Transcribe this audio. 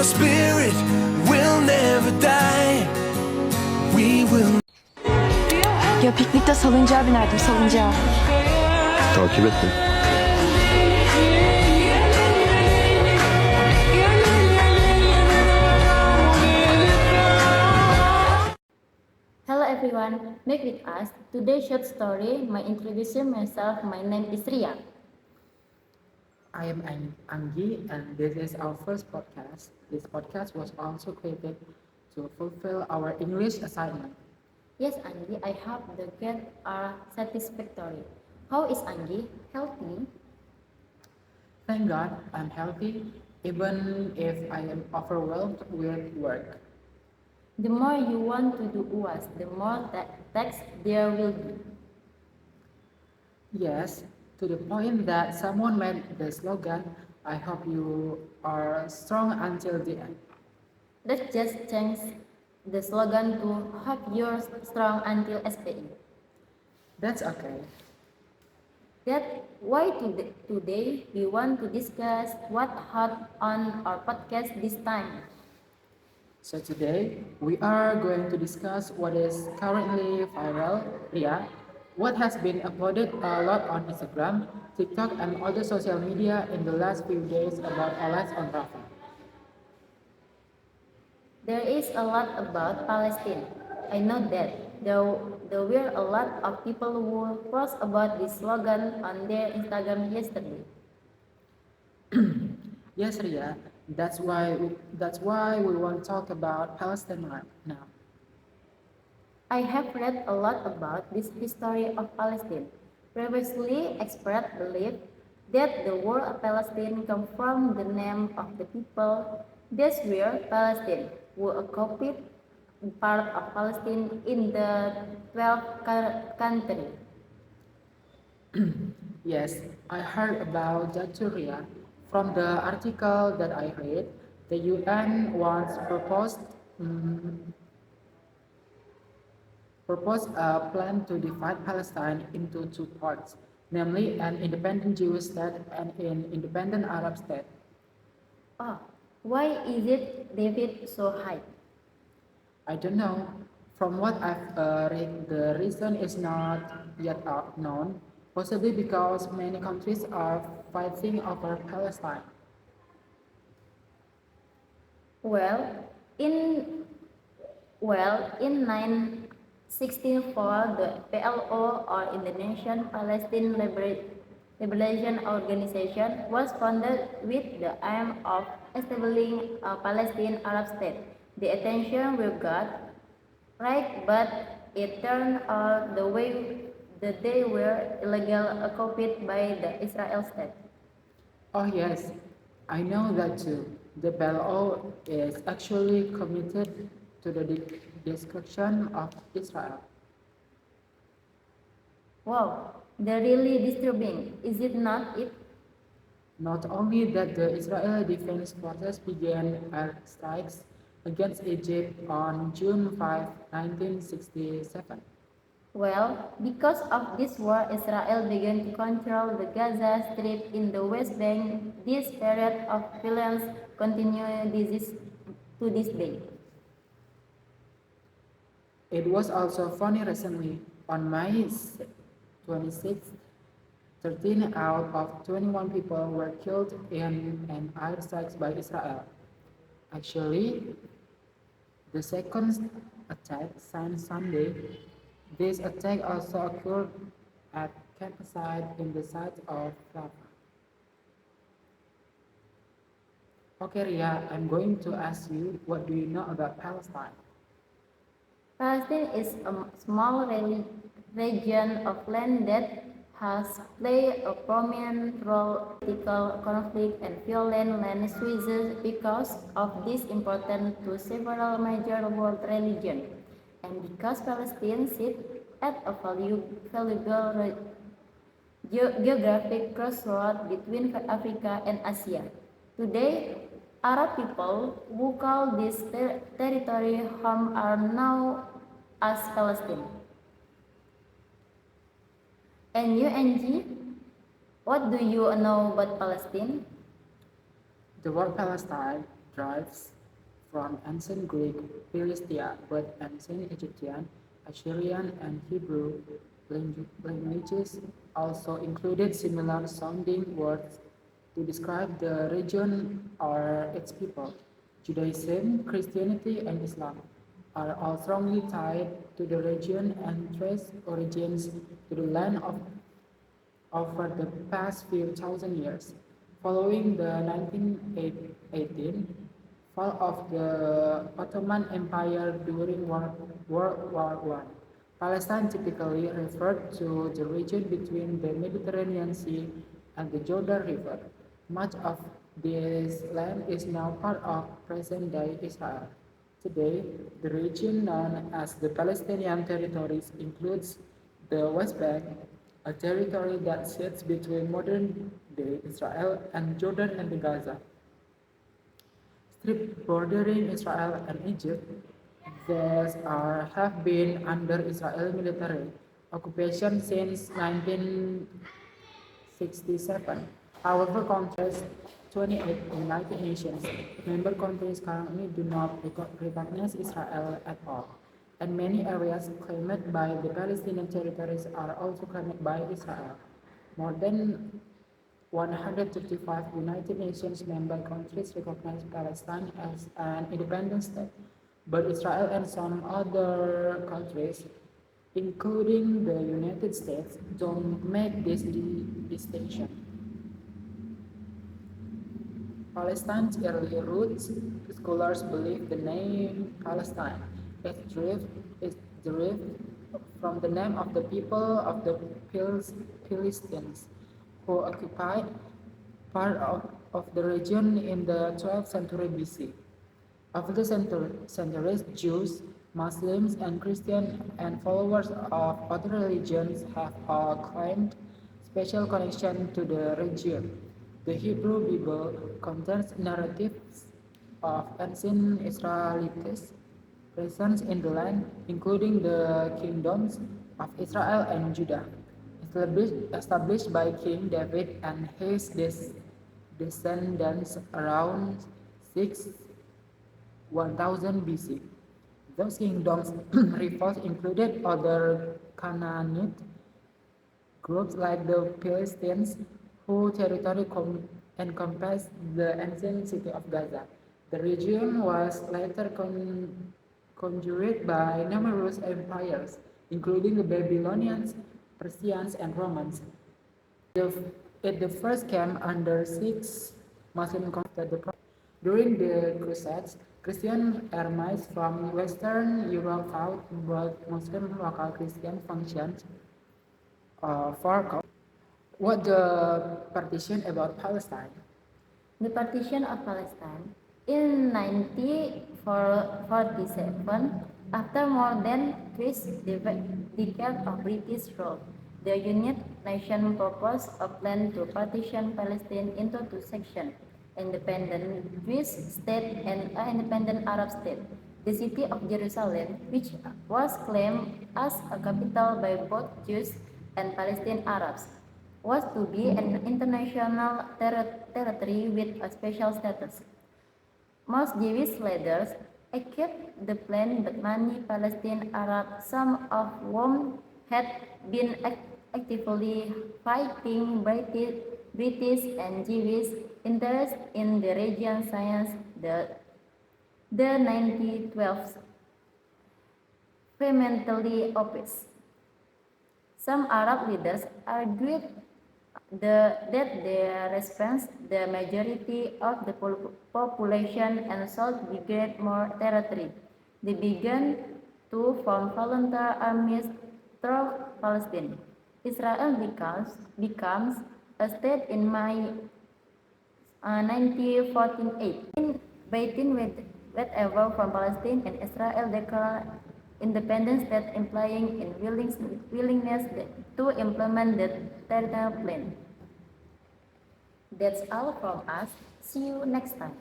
our spirit will never die. We will. Ya piknikte salıncağa binerdim, salıncağa. Takip et beni. Hello everyone, make with us today's short story. My introduction myself. My name is Ria. I am Anggi, and this is our first podcast. This podcast was also created to fulfill our English assignment. Yes, Anggi, I hope the grades are satisfactory. How is Anggi? Healthy? Thank God I'm healthy, even if I am overwhelmed with work. The more you want to do UAS, the more text there will be. Yes, to the point that someone made the slogan, I hope you are strong until the end. Let's just change the slogan to hope you're strong until SPE. That's okay. That's why today we want to discuss what hot on our podcast this time. So today we are going to discuss what is currently viral, Ria, what has been uploaded a lot on Instagram, TikTok, and other social media in the last few days about Oles on Rafah. There is a lot about Palestine. I know that. There were a lot of people who post about this slogan on their Instagram yesterday. Yes, Ria, that's why we want to talk about Palestine now. I have read a lot about this history of Palestine. Previously, experts believed that the word Palestine comes from the name of the people that were Palestine, who occupied part of Palestine in the 12th country. Yes, I heard about that too, Ria. From the article that I read, the UN once proposed a plan to divide Palestine into two parts, namely an independent Jewish state and an independent Arab state. Oh, why is it David so high? I don't know. From what I've read, the reason is not yet known, possibly because many countries are fighting over Palestine. Well, in in 1964, the PLO, or Indonesian Palestine Liberation Organization, was founded with the aim of establishing a Palestine Arab state. The attention we got right, but it turned out the way that they were illegally occupied by the Israel state. Oh yes, I know that too. The PLO is actually committed to the destruction of Israel. Wow, they're really disturbing, is it not? Not only that, the Israeli Defense Forces began air strikes against Egypt on June 5, 1967. Well, because of this war, Israel began to control the Gaza Strip in the West Bank. This period of violence continues to this day. It was also funny recently. On May 26th, 13 out of 21 people were killed in an air strike by Israel. Actually, the second attack since Sunday. This attack also occurred at campsite in the south of Rafah. Okay, Ria, I'm going to ask you, what do you know about Palestine? Palestine is a small region of land that has played a prominent role in political conflict and violent land switches. Because of this important to several major world religions, and because Palestine sits at a valuable geographic crossroad between Africa and Asia. Today, Arab people who call this territory home are known as Palestine. And you, Angie, what do you know about Palestine? The word Palestine derives from ancient Greek, Philistia, but ancient Egyptian, Assyrian, and Hebrew languages also included similar sounding words to describe the region or its people. Judaism, Christianity, and Islam are all strongly tied to the region and trace origins to the land over the past few thousand years. Following the 1918 fall of the Ottoman Empire during World War I, Palestine typically referred to the region between the Mediterranean Sea and the Jordan River. Much of this land is now part of present-day Israel. Today, the region known as the Palestinian territories includes the West Bank, a territory that sits between modern-day Israel and Jordan and Gaza. Strip bordering Israel and Egypt, these have been under Israeli military occupation since 1967. However, contrast 28 United Nations member countries currently do not recognize Israel at all, and many areas claimed by the Palestinian territories are also claimed by Israel. More than 135 United Nations member countries recognize Palestine as an independent state, but Israel and some other countries, including the United States, don't make this distinction. Palestine's early roots, scholars believe the name Palestine is derived from the name of the people of the Philistines, who occupied part of the region in the 12th century BC. Over the centuries, Jews, Muslims, and Christians and followers of other religions have all claimed special connection to the region. The Hebrew Bible contains narratives of ancient Israelites' presence in the land, including the kingdoms of Israel and Judah, established by King David and his descendants around 1000 BC. Those kingdoms' rivals included other Canaanite groups like the Philistines, whose territory encompassed the ancient city of Gaza. The region was later conquered by numerous empires, including the Babylonians, Persians, and Romans. It the first came under six Muslim conquered. During the Crusades, Christian armies from Western Europe fought both Muslim local Christian functions for. What the partition about Palestine? The partition of Palestine in 1947, after more than 3 decades of British rule, the United Nations proposed a plan to partition Palestine into two sections: independent Jewish state and an independent Arab state. The city of Jerusalem, which was claimed as a capital by both Jews and Palestinian Arabs, was to be an international territory with a special status. Most Jewish leaders accepted the plan, but many Palestinian Arabs, some of whom had been actively fighting British and Jewish interests in the region since the 1912s, vehemently opposed. Some Arab leaders argued that they represent the majority of the population and should be granted more territory. They began to form volunteer armies throughout Palestine. Israel becomes a state in May 1948. Waiting whatever from Palestine and Israel declared independent state, implying in willingness to implement the territorial plan. That's all from us. See you next time.